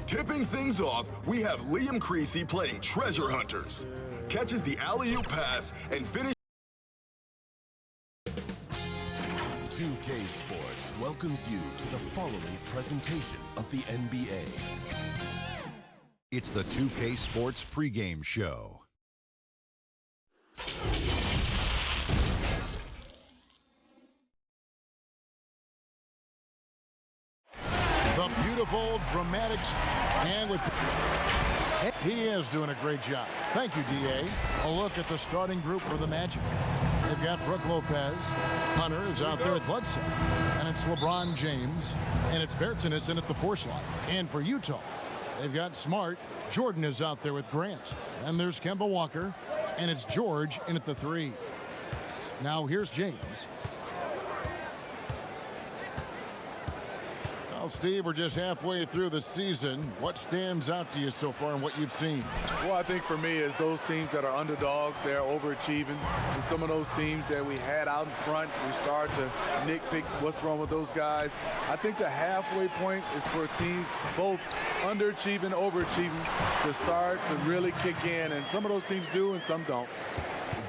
Tipping things off, we have Liam Creasy playing Treasure Hunters. Catches the alley-oop pass and finishes. 2K Sports welcomes you to the following presentation of the NBA. It's the 2K Sports pregame show. The beautiful, dramatic, and with he is doing a great job. Thank you, D.A. A look at the starting group for the Magic. They've got Brook Lopez. Hunter is out there at Bledsoe. And it's LeBron James. And it's Bertans in at the 4 slot. And for Utah, they've got Smart. Jordan is out there with Grant. And there's Kemba Walker. And it's George in at the 3. Now here's James. Well, Steve, we're just halfway through the season. What stands out to you so far and what you've seen? Well, I think for me is those teams that are underdogs, they're overachieving. And some of those teams that we had out in front, we start to nitpick what's wrong with those guys. I think the halfway point is for teams both underachieving, overachieving to start to really kick in. And some of those teams do and some don't.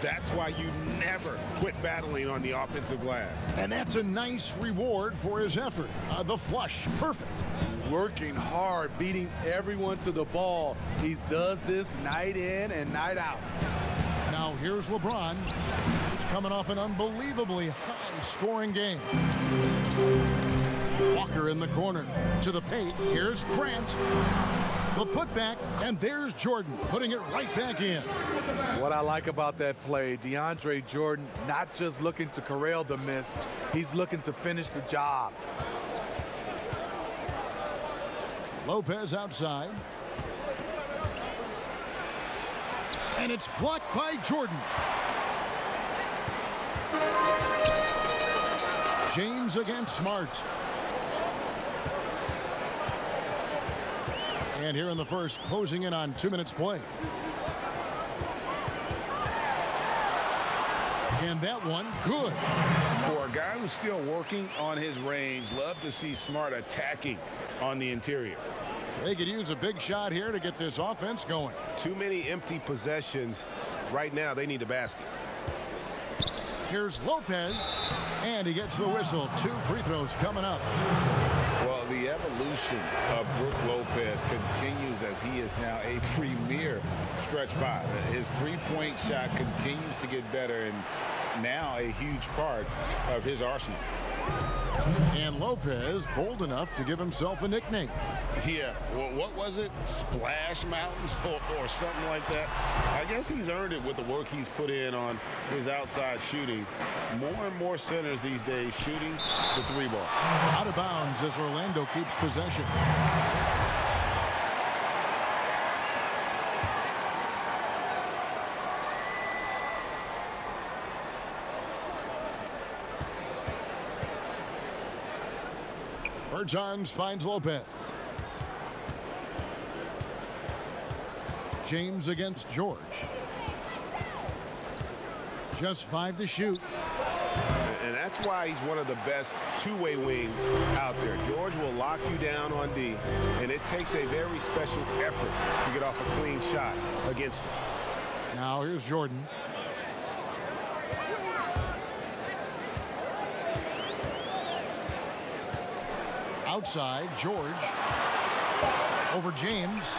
That's why you never quit battling on the offensive glass. And that's a nice reward for his effort. The flush, perfect. Working hard, beating everyone to the ball. He does this night in and night out. Now here's LeBron. He's coming off an unbelievably high-scoring game. Walker in the corner. To the paint. Here's Grant. The putback, and there's Jordan putting it right back in. What I like about that play, DeAndre Jordan not just looking to corral the miss, he's looking to finish the job. Lopez outside. And it's blocked by Jordan. James against Smart. And here in the first, closing in on 2 minutes play. And that one, good. For a guy who's still working on his range, love to see Smart attacking on the interior. They could use a big shot here to get this offense going. Too many empty possessions. Right now, they need a basket. Here's Lopez, and he gets the whistle. 2 free throws coming up. Well, the evolution of Brook Lopez continues as he is now a premier stretch 5. His three-point shot continues to get better and now a huge part of his arsenal. And Lopez bold enough to give himself a nickname. Yeah, well, what was it? Splash Mountain or something like that? I guess he's earned it with the work he's put in on his outside shooting. More and more centers these days shooting the 3-ball. Out of bounds as Orlando keeps possession. Bertans finds Lopez. James against George. Just 5 to shoot. And that's why he's one of the best two-way wings out there. George will lock you down on D, and it takes a very special effort to get off a clean shot against him. Now here's Jordan. Outside, George. Over James.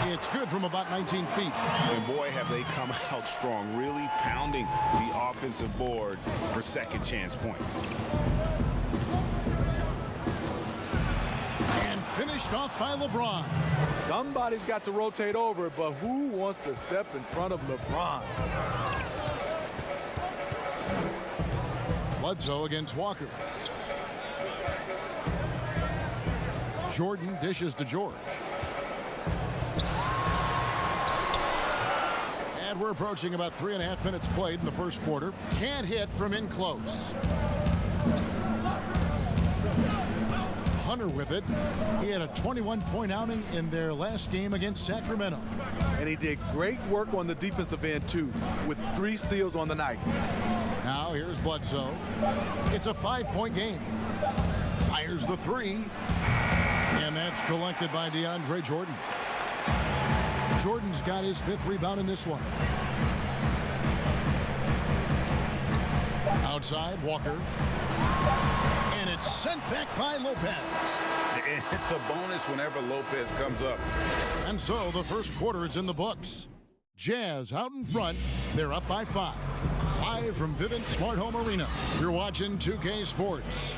It's good from about 19 feet. And boy, have they come out strong, really pounding the offensive board for second chance points. And finished off by LeBron. Somebody's got to rotate over, but who wants to step in front of LeBron? Bledsoe against Walker. Jordan dishes to George. And we're approaching about 3.5 minutes played in the first quarter. Can't hit from in close. Hunter with it. He had a 21-point outing in their last game against Sacramento. And he did great work on the defensive end, too, with 3 steals on the night. Now here's Bledsoe. It's a 5-point game. Fires the 3. And that's collected by DeAndre Jordan. Jordan's got his 5th rebound in this one. Outside, Walker. And it's sent back by Lopez. It's a bonus whenever Lopez comes up. And so the first quarter is in the books. Jazz out in front. They're up by 5. Live from Vivint Smart Home Arena. You're watching 2K Sports.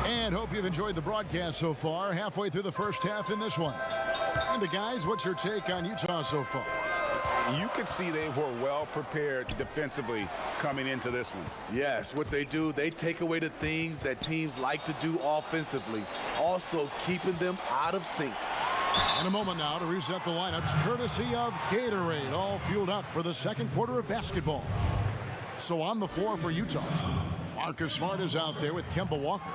And hope you've enjoyed the broadcast so far. Halfway through the first half in this one. And guys, what's your take on Utah so far? You could see they were well prepared defensively coming into this one. Yes, what they do, they take away the things that teams like to do offensively, also keeping them out of sync. In a moment now to reset the lineups, courtesy of Gatorade, all fueled up for the second quarter of basketball. So on the floor for Utah, Marcus Smart is out there with Kemba Walker.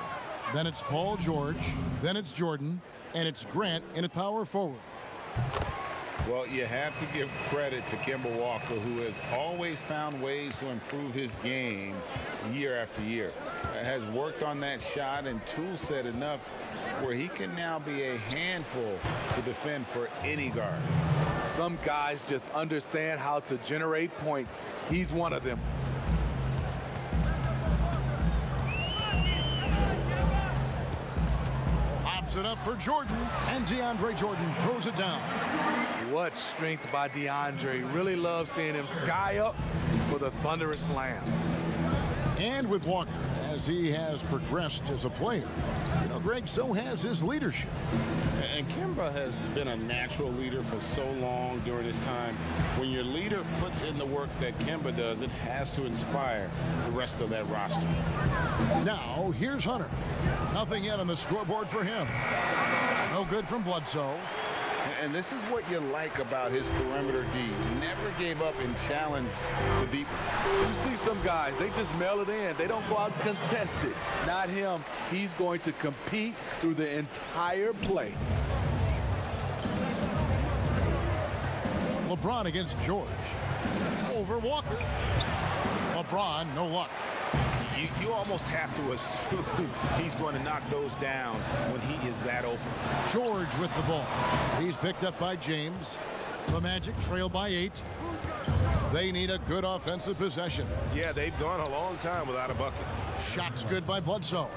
Then it's Paul George, then it's Jordan, and it's Grant in at power forward. Well, you have to give credit to Kemba Walker, who has always found ways to improve his game year after year. Has worked on that shot and tool set enough where he can now be a handful to defend for any guard. Some guys just understand how to generate points. He's one of them. Pops it up for Jordan, and DeAndre Jordan throws it down. What strength by DeAndre. Really love seeing him sky up for the thunderous slam. And with Walker, as he has progressed as a player, you know, Greg, so has his leadership. And Kemba has been a natural leader for so long during his time. When your leader puts in the work that Kemba does, it has to inspire the rest of that roster. Now, here's Hunter. Nothing yet on the scoreboard for him. No good from Bledsoe. And this is what you like about his perimeter D. Never gave up and challenged the deep. You see some guys, they just mail it in. They don't go out and contest it. Not him. He's going to compete through the entire play. LeBron against George. Over Walker. LeBron, no luck. You almost have to assume he's going to knock those down when he is that open. George with the ball. He's picked up by James. The Magic trail by 8. They need a good offensive possession. Yeah, they've gone a long time without a bucket. Shots good by Bledsoe.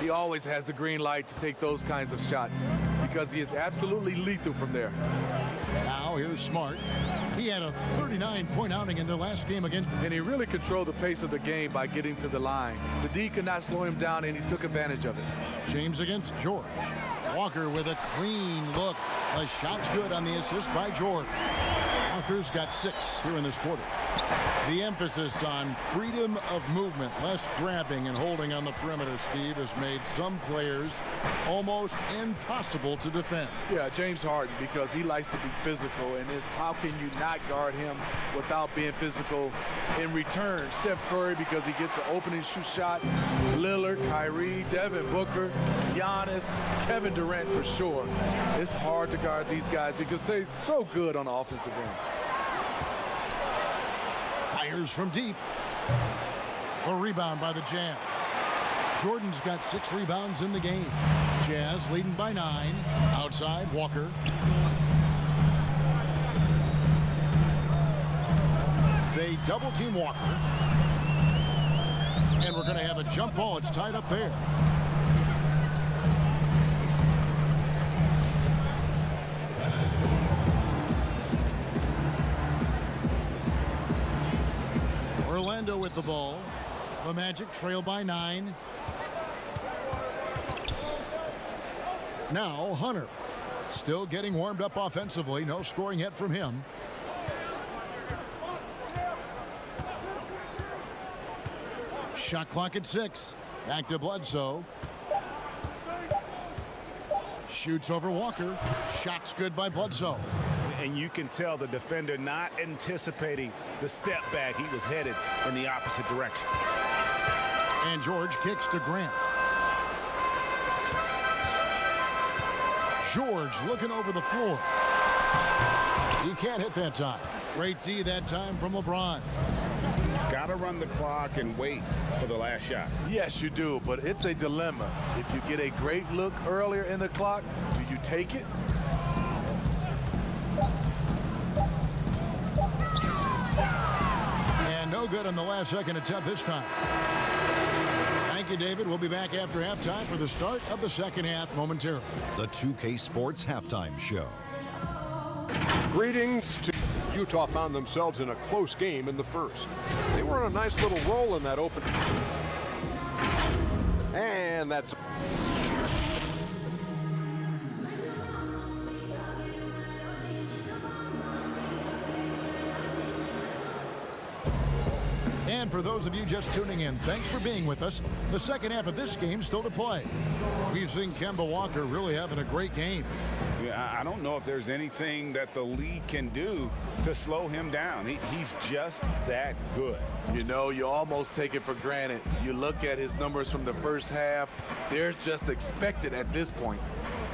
He always has the green light to take those kinds of shots because he is absolutely lethal from there. Now here's Smart. He had a 39-point outing in their last game against. And he really controlled the pace of the game by getting to the line. The D could not slow him down, and he took advantage of it. James against George. Walker with a clean look. The shot's good on the assist by George. Walker's got 6 here in this quarter. The emphasis on freedom of movement, less grabbing and holding on the perimeter, Steve, has made some players almost impossible to defend. Yeah, James Harden, because he likes to be physical, and is how can you not guard him without being physical in return? Steph Curry, because he gets an opening shoot shot. Lillard, Kyrie, Devin Booker, Giannis, Kevin Durant for sure. It's hard to guard these guys because they're so good on the offensive end. Fires from deep. A rebound by the Jazz. Jordan's got 6 rebounds in the game. Jazz leading by 9. Outside, Walker. They double team Walker. And we're going to have a jump ball. It's tied up there. Orlando with the ball. The Magic trail by 9. Now Hunter. Still getting warmed up offensively. No scoring yet from him. Shot clock at 6. Back to Bledsoe. Shoots over Walker. Shot's good by Bledsoe. And you can tell the defender not anticipating the step back. He was headed in the opposite direction. And George kicks to Grant. George looking over the floor. He can't hit that time. Great D that time from LeBron. Got to run the clock and wait for the last shot. Yes, you do, but it's a dilemma. If you get a great look earlier in the clock, do you take it? And no good on the last second attempt this time. Thank you, David. We'll be back after halftime for the start of the second half momentarily. The 2K Sports Halftime Show. Greetings to Utah. Found themselves in a close game in the first. They were on a nice little roll in that open. And that's... And for those of you just tuning in, thanks for being with us. The second half of this game still to play. We've seen Kemba Walker really having a great game. Yeah, I don't know if there's anything that the league can do to slow him down. He's just that good. You know, you almost take it for granted. You look at his numbers from the first half, they're just expected at this point.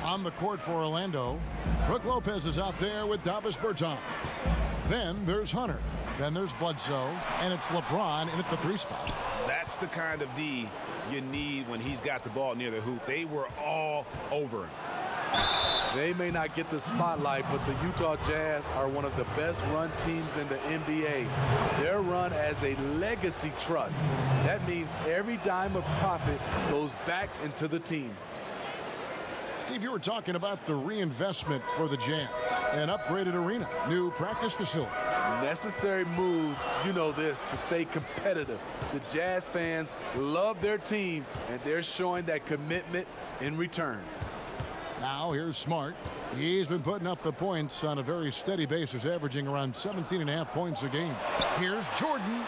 On the court for Orlando, Brook Lopez is out there with Davis Bertans. Then there's Hunter. Then there's Bledsoe, and it's LeBron in at the 3 spot. That's the kind of D you need when he's got the ball near the hoop. They were all over him. They may not get the spotlight, but the Utah Jazz are one of the best run teams in the NBA. They're run as a legacy trust. That means every dime of profit goes back into the team. Steve, you were talking about the reinvestment for the Jazz. An upgraded arena, new practice facility. Necessary moves, you know this, to stay competitive. The Jazz fans love their team, and they're showing that commitment in return. Now here's Smart. He's been putting up the points on a very steady basis, averaging around 17.5 points a game. Here's Jordan.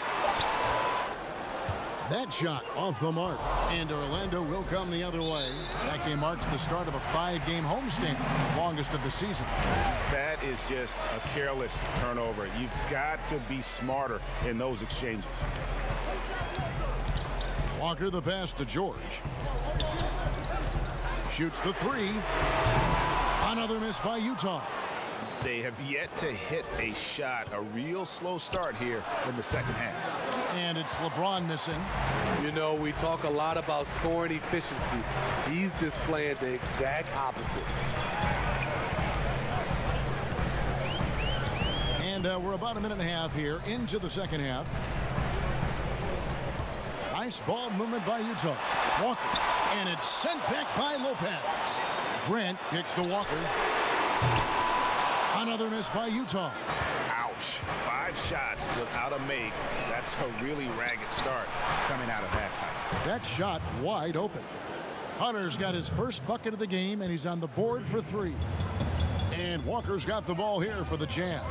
That shot off the mark. And Orlando will come the other way. That game marks the start of a 5-game homestand, the longest of the season. That is just a careless turnover. You've got to be smarter in those exchanges. Walker the pass to George. Shoots the 3. Another miss by Utah. They have yet to hit a shot, a real slow start here in the second half. And it's LeBron missing. You know, we talk a lot about scoring efficiency. He's displaying the exact opposite. And we're about a minute and a half here into the second half. Nice ball movement by Utah. Walker. And it's sent back by Lopez. Grant kicks to Walker. Another miss by Utah. Ouch. 5 shots without a make. That's a really ragged start coming out of halftime. That shot wide open. Hunter's got his first bucket of the game, and he's on the board for 3. And Walker's got the ball here for the Jazz.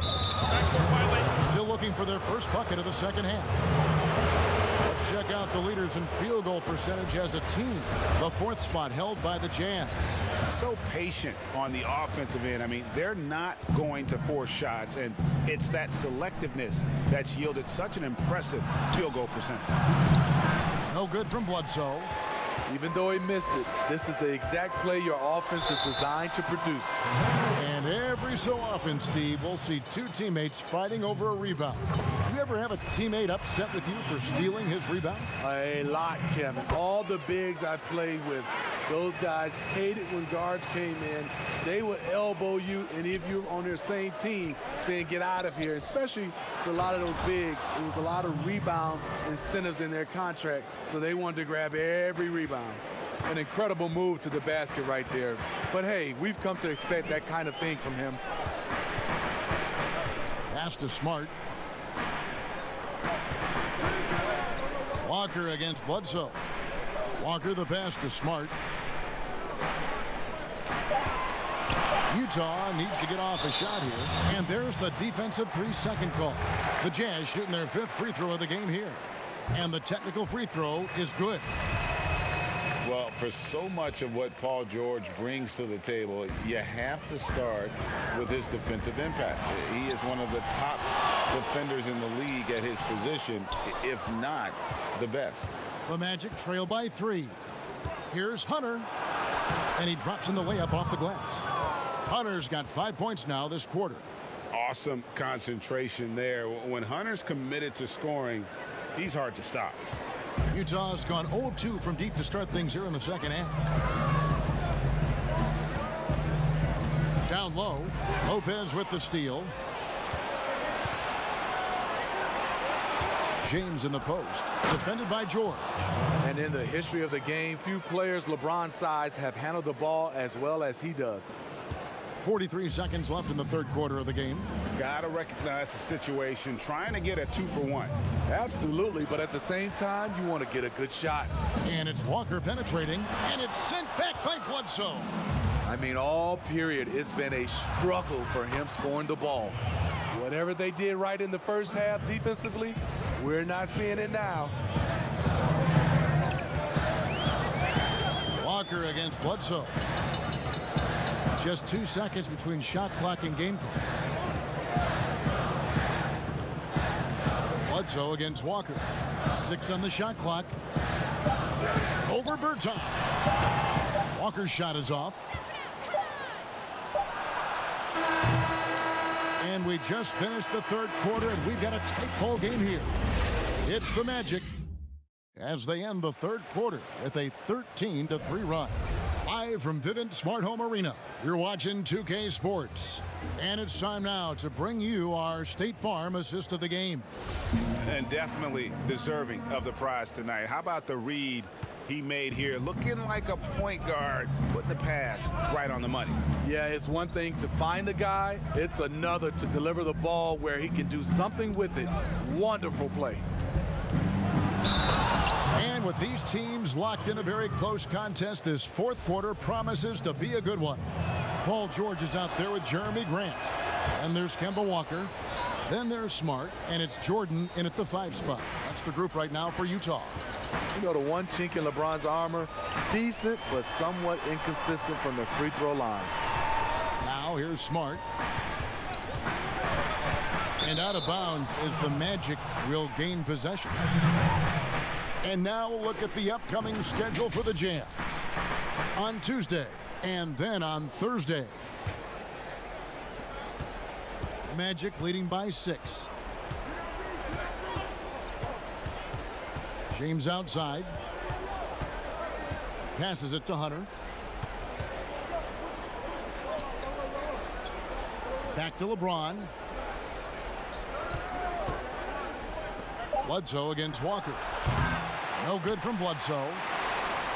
Still looking for their first bucket of the second half. Let's check out the leaders in field goal percentage as a team. The 4th spot held by the Jazz. So patient on the offensive end. I mean, they're not going to force shots, and it's that selectiveness that's yielded such an impressive field goal percentage. No good from Bledsoe. Even though he missed it, this is the exact play your offense is designed to produce. And every so often, Steve, we'll see 2 teammates fighting over a rebound. Do you ever have a teammate upset with you for stealing his rebound? A lot, Kevin. All the bigs I played with, those guys hated when guards came in. They would elbow you, and if you're on their same team, saying get out of here, especially for a lot of those bigs. It was a lot of rebound incentives in their contract, so they wanted to grab every rebound. An incredible move to the basket right there. But hey, we've come to expect that kind of thing from him. Pass to Smart. Walker against Bledsoe. Walker the pass to Smart. Utah needs to get off a shot here. And there's the defensive 3-second call. The Jazz shooting their 5th free throw of the game here. And the technical free throw is good. Well, for so much of what Paul George brings to the table, you have to start with his defensive impact. He is one of the top defenders in the league at his position, if not the best. The Magic trail by 3. Here's Hunter. And he drops in the layup off the glass. Hunter's got 5 points now this quarter. Awesome concentration there. When Hunter's committed to scoring, he's hard to stop. Utah's gone 0 of 2 from deep to start things here in the second half. Down low, Lopez with the steal. James in the post, defended by George. And in the history of the game, few players LeBron's size have handled the ball as well as he does. 43 seconds left in the third quarter of the game. Gotta recognize the situation, trying to get a 2-for-1. Absolutely, but at the same time, you want to get a good shot. And it's Walker penetrating, and it's sent back by Bledsoe. I mean, all period, it's been a struggle for him scoring the ball. Whatever they did right in the first half defensively, we're not seeing it now. Walker against Bledsoe. Just 2 seconds between shot clock and game clock. Bledsoe against Walker. 6 on the shot clock. Over Berton. Walker's shot is off. And we just finished the third quarter, and we've got a tight ball game here. It's the Magic as they end the third quarter with a 13-3 run. Live from Vivint Smart Home Arena, you're watching 2K Sports. And it's time now to bring you our State Farm assist of the game. And definitely deserving of the prize tonight. How about the read he made here? Looking like a point guard, putting the pass right on the money. Yeah, it's one thing to find the guy. It's another to deliver the ball where he can do something with it. Wonderful play. And with these teams locked in a very close contest, this fourth quarter promises to be a good one. Paul George is out there with Jeremy Grant. And there's Kemba Walker. Then there's Smart, and it's Jordan in at the 5 spot. That's the group right now for Utah. You know, the one chink in LeBron's armor, decent but somewhat inconsistent from the free throw line. Now here's Smart. And out of bounds is the Magic will gain possession. And now we'll look at the upcoming schedule for the Jam. On Tuesday and then on Thursday. Magic leading by 6. James outside. Passes it to Hunter. Back to LeBron. Bledsoe against Walker. No good from Bledsoe.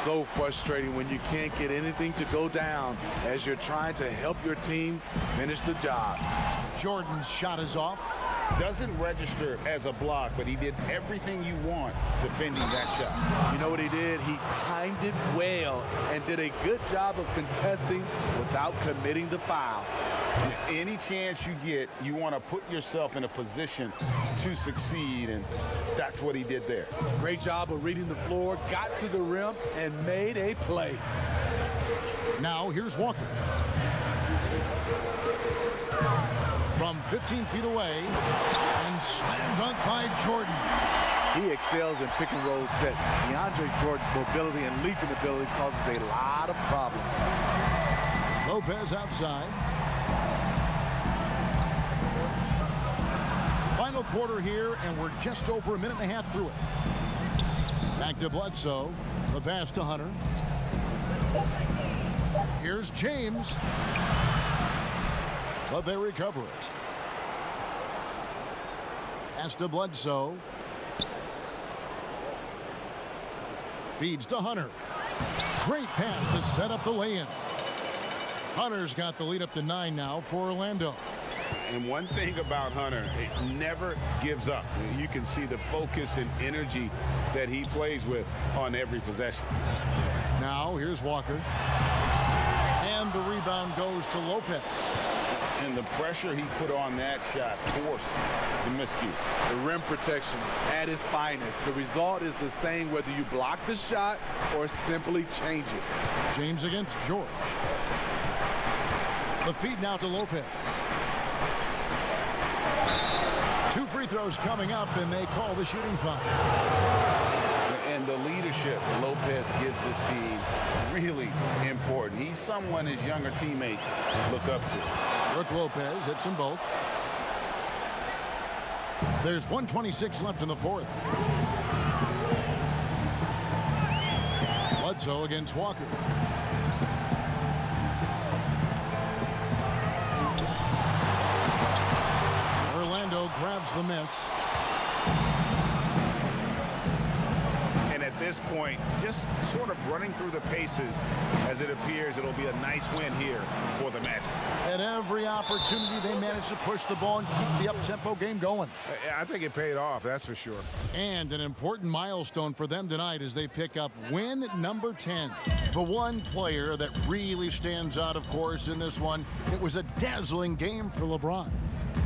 So frustrating when you can't get anything to go down as you're trying to help your team finish the job. Jordan's shot is off. Doesn't register as a block, but he did everything you want defending that shot. You know what he did? He timed it well and did a good job of contesting without committing the foul. Any chance you get, you want to put yourself in a position to succeed, and that's what he did there. Great job of reading the floor, got to the rim, and made a play. Now here's Walker. From 15 feet away, and slam dunk by Jordan. He excels in pick and roll sets. DeAndre Jordan's mobility and leaping ability causes a lot of problems. Lopez outside. Final quarter here, and we're just over a minute and a half through it. Back to Bledsoe. The pass to Hunter. Here's James. But they recover it. Pass to Bledsoe. Feeds to Hunter. Great pass to set up the lay-in. Hunter's got the lead up to 9 now for Orlando. And one thing about Hunter, it never gives up. You can see the focus and energy that he plays with on every possession. Now here's Walker. And the rebound goes to Lopez. And the pressure he put on that shot forced the miscue. The rim protection at its finest. The result is the same whether you block the shot or simply change it. James against George. The feed now to Lopez. 2 free throws coming up, and they call the shooting foul. And the leadership Lopez gives this team really important. He's someone his younger teammates look up to. Brook Lopez hits them both. There's 1:26 left in the fourth. Bledsoe against Walker. Orlando grabs the miss. And at this point, just sort of running through the paces as it appears it'll be a nice win here for the Magic. At every opportunity, they managed to push the ball and keep the up-tempo game going. I think it paid off, that's for sure. And an important milestone for them tonight as they pick up win number 10. The one player that really stands out, of course, in this one, it was a dazzling game for LeBron.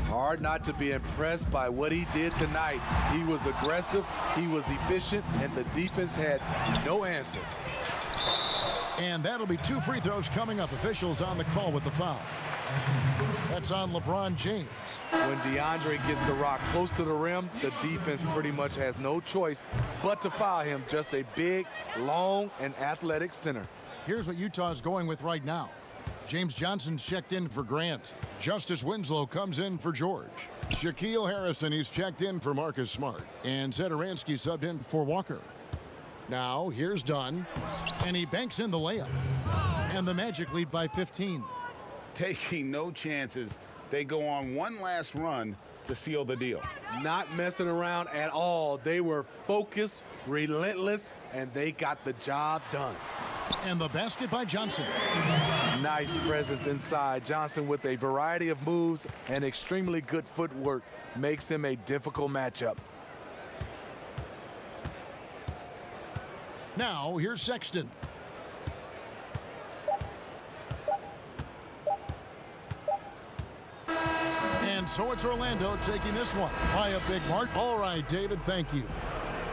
Hard not to be impressed by what he did tonight. He was aggressive, he was efficient, and the defense had no answer. And that'll be 2 free throws coming up. Officials on the call with the foul. That's on LeBron James. When DeAndre gets the rock close to the rim, the defense pretty much has no choice but to foul him. Just a big, long, and athletic center. Here's what Utah's going with right now. James Johnson's checked in for Grant. Justice Winslow comes in for George. Shaquille Harrison, he's checked in for Marcus Smart. And Zedaransky subbed in for Walker. Now, here's Dunn. And he banks in the layup. And the Magic lead by 15. Taking no chances, they go on one last run to seal the deal. Not messing around at all. They were focused, relentless, and they got the job done. And the basket by Johnson. Nice presence inside. Johnson with a variety of moves and extremely good footwork makes him a difficult matchup. Now, here's Sexton. And so it's Orlando taking this one by a big mark. All right, David, thank you.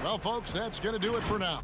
Well, folks, that's going to do it for now.